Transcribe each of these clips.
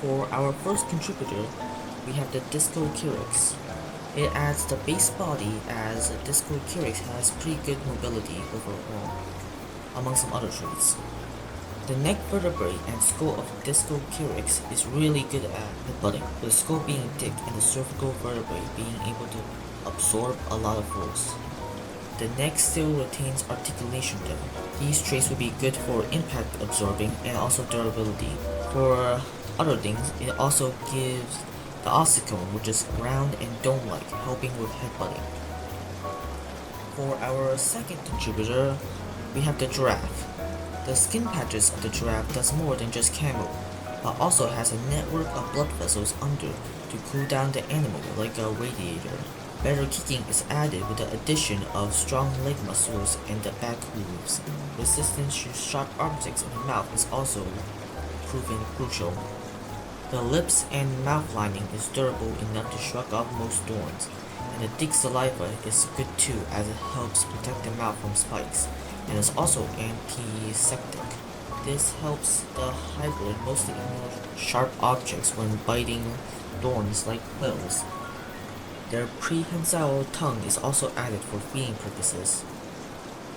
For our first contributor, we have the Discochirix. It adds the base body as Discochirix has pretty good mobility overall, among some other traits. The neck vertebrae and skull of Discochirix is really good at headbutting, with the skull being thick and the cervical vertebrae being able to absorb a lot of force. The neck still retains articulation though. These traits would be good for impact absorbing and also durability. For other things, it also gives the ossicone, which is round and dome-like, helping with headbutting. For our second contributor, we have the giraffe. The skin patches of the giraffe does more than just camo, but also has a network of blood vessels under to cool down the animal like a radiator. Better kicking is added with the addition of strong leg muscles and the back hooves. Resistance to sharp objects in the mouth is also proven crucial. The lips and mouth lining is durable enough to shrug off most thorns, and the thick saliva is good too as it helps protect the mouth from spikes, and is also antiseptic. This helps the hybrid mostly ignore sharp objects when biting thorns like quills. Their prehensile tongue is also added for feeding purposes.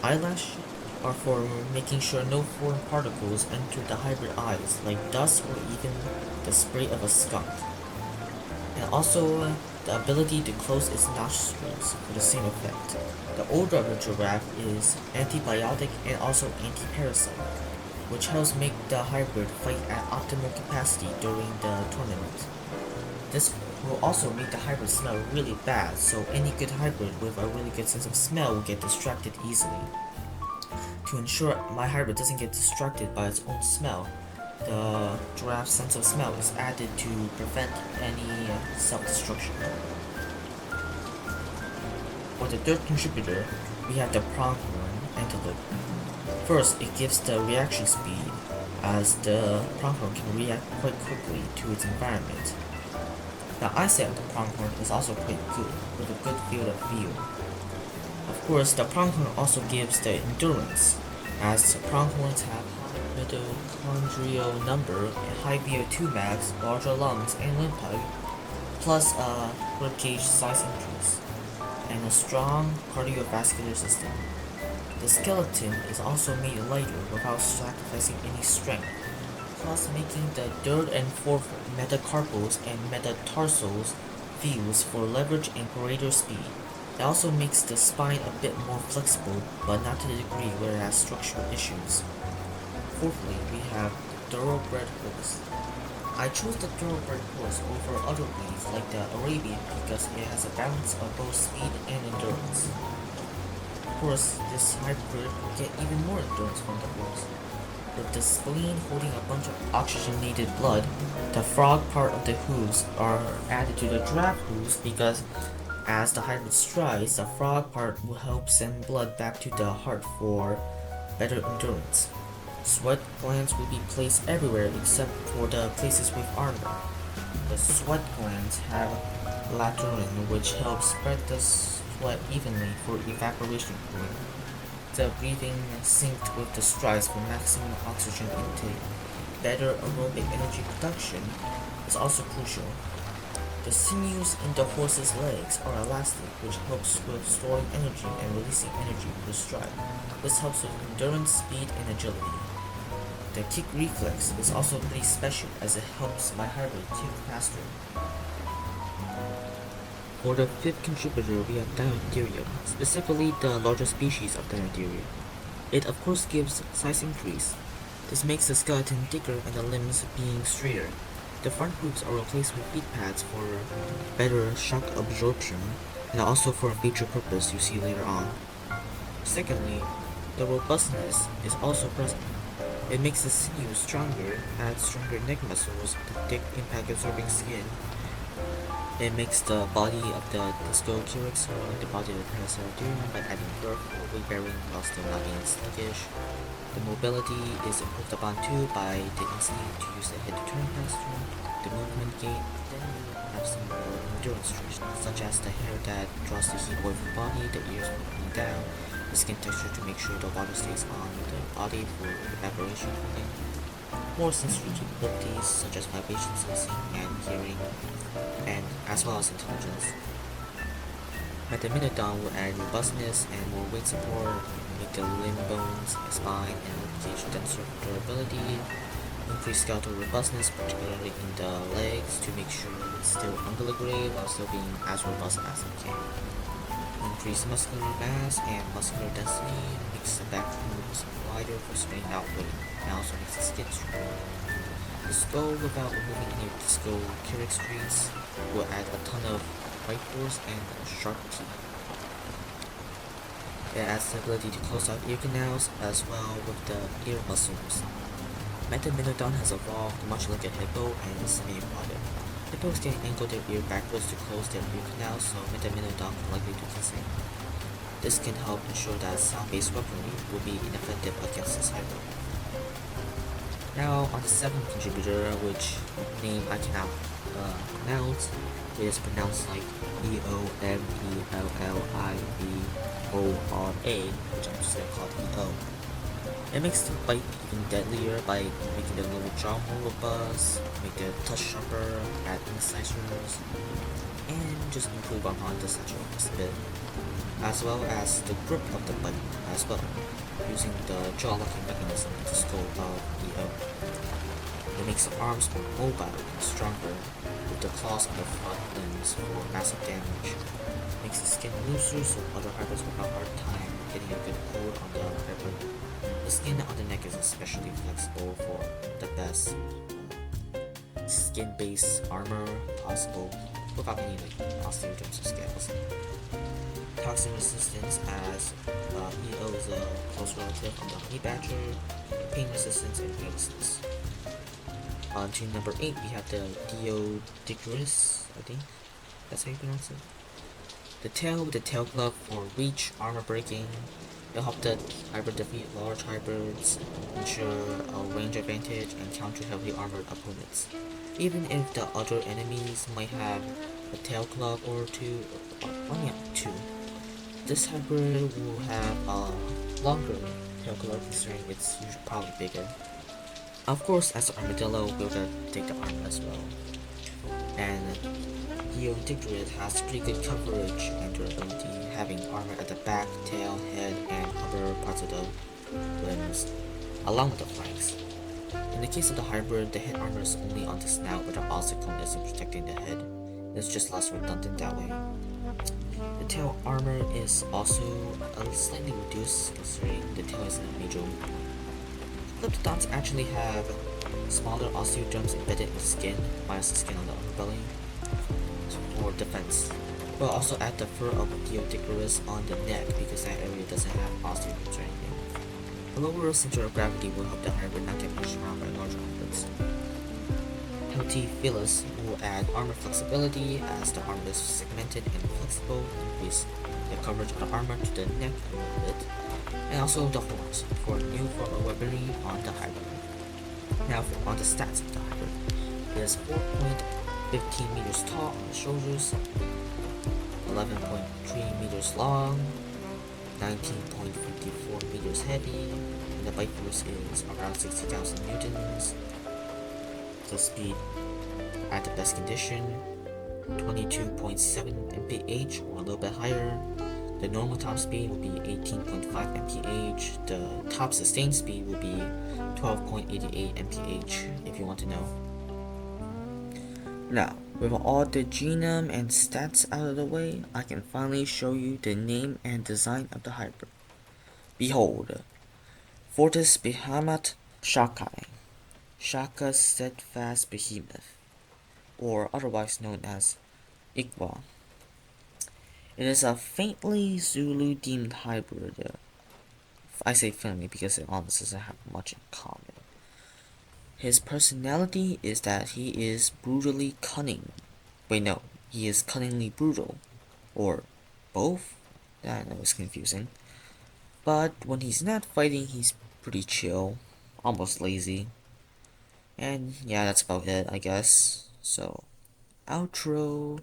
Eyelashes are for making sure no foreign particles enter the hybrid eyes, like dust or even the spray of a skunk. And also the ability to close its nostrils for the same effect. The odor of the giraffe is antibiotic and also anti-parasite, which helps make the hybrid fight at optimal capacity during the tournament. This will also make the hybrid smell really bad, so any good hybrid with a really good sense of smell will get distracted easily. To ensure my hybrid doesn't get distracted by its own smell, the giraffe's sense of smell is added to prevent any self-destruction. For the third contributor, we have the pronghorn antelope. First, it gives the reaction speed, as the pronghorn can react quite quickly to its environment. The eyesight of the pronghorn is also quite good, with a good field of view. Of course, the pronghorn also gives the endurance, as pronghorns have high mitochondrial number, high VO2 max, larger lungs and windpipe, plus a ribcage size increase, and a strong cardiovascular system. The skeleton is also made lighter without sacrificing any strength, plus making the third and fourth metacarpals and metatarsals views for leverage and greater speed. It also makes the spine a bit more flexible, but not to the degree where it has structural issues. Fourthly, we have the thoroughbred horse. I chose the thoroughbred horse over other breeds like the Arabian because it has a balance of both speed and endurance. Of course, this hybrid will get even more endurance from the horse. With the spleen holding a bunch of oxygenated blood, the frog part of the hooves are added to the giraffe hooves because as the hybrid strides, the frog part will help send blood back to the heart for better endurance. Sweat glands will be placed everywhere except for the places with armor. The sweat glands have laterin, which helps spread the sweat evenly for evaporation cooling. The breathing synced with the strides for maximum oxygen intake. Better aerobic energy production is also crucial. The sinews in the horse's legs are elastic, which helps with storing energy and releasing energy per stride. This helps with endurance, speed, and agility. The kick reflex is also pretty special as it helps my hybrid kick faster. For the fifth contributor, we have Deinotherium, specifically the larger species of Deinotherium. It of course gives size increase. This makes the skeleton thicker and the limbs being straighter. The front hooves are replaced with feet pads for better shock absorption and also for a future purpose you see later on. Secondly, the robustness is also present. It makes the sinews stronger, adds stronger neck muscles, the thick impact absorbing skin. It makes the body of the Discochirix like the body of the Deinotherium by adding girth or weight bearing while still not being sluggish. The mobility is improved upon too by the instinct to use the head to turn faster, the movement gait, then we have some more endurance traits, such as the hair that draws the heat away from the body, the ears moving down, the skin texture to make sure the water stays on the body for evaporation cooling. more sensory capabilities such as vibration sensing and hearing, and as well as intelligence. Metamynodon will add robustness and more weight support, make the limb bones, spine, and ribcage denser for durability, increase skeletal robustness, particularly in the legs, to make sure it's still umbiligrade while still being as robust as it can. Increase muscular mass and muscular density, makes the back bones wider for spraying out weight, and also makes the skin stronger. The skull, without removing any disco Kyrix traits, will add a ton of bite force and sharp teeth. It adds the ability to close out ear canals as well with the ear muscles. Metamynodon has evolved much like a hippo and is semi-aquatic. Hippos can angle their ear backwards to close their ear canals, so Metamynodon can likely do the same. This can help ensure that sound-based weaponry will be ineffective against this hybrid. Now on the seventh contributor, which name I cannot pronounce. It is pronounced like Eomellivora, which I'm just gonna call EO. It makes the bite even deadlier by making the lower jaw more robust, make the touch sharper, add incisors, and just improve upon the satchel just a bit, as well as the grip of the bite as well, using the jaw-locking mechanism in the skull of EO. It makes the arms more mobile and stronger, with the claws on the front limbs for massive damage. Makes the skin looser so other hybrids will have a hard time getting a good hold on the hybrid. The skin on the neck is especially flexible for the best skin-based armor possible without any osteoderms or scales. Toxin resistance, as EO is a close relative of the honey badger, pain resistance, and fearlessness. On to number 8, we have the Deinotherium, I think that's how you pronounce it. The tail with the tail glove for reach, armor breaking. It'll help the hybrid defeat large hybrids, ensure a range advantage, and counter heavily armored opponents. Even if the other enemies might have a tail glove or two, two. This hybrid will have a longer tail glove considering it's usually probably bigger. Of course, as an armadillo, we're gonna take the armor as well. And Deinotherium has pretty good coverage and durability, having armor at the back, tail, head, and other parts of the limbs, along with the flanks. In the case of the hybrid, the head armor is only on the snout, but the ossicle isn't protecting the head. It's just less redundant that way. The tail armor is also slightly reduced, considering the tail is a major weak point. Glyptodons actually have smaller osteoderms embedded in the skin, minus the skin on the underbelly, for defense. We'll also add the fur of Deinotherium on the neck because that area doesn't have osteoderms or anything. A lower center of gravity will help the hybrid not get pushed around by larger hybrids. Healthy Phyllis will add armor flexibility as the armor is segmented and flexible, increase the coverage of the armor to the neck a little bit, and also the horns for new form of weaponry on the hybrid. Now on the stats of the hybrid. It is 4.15 meters tall on the shoulders, 11.3 meters long, 19.54 meters heavy, and the bite force is around 60,000 newtons. The speed at the best condition, 22.7 mph or a little bit higher. The normal top speed will be 18.5 mph. The top sustained speed will be 12.88 mph if you want to know. Now, with all the genome and stats out of the way, I can finally show you the name and design of the hybrid. Behold, Fortis Behemoth Shakai, Shaka Steadfast Behemoth, or otherwise known as Ikwa. It is a faintly Zulu-themed hybrid. I say faintly because it honestly doesn't have much in common. His personality is that he is brutally cunning. Wait, no, he is cunningly brutal. Or both? I know it's confusing. But when he's not fighting, he's pretty chill, almost lazy. And yeah, that's about it, I guess. So, outro.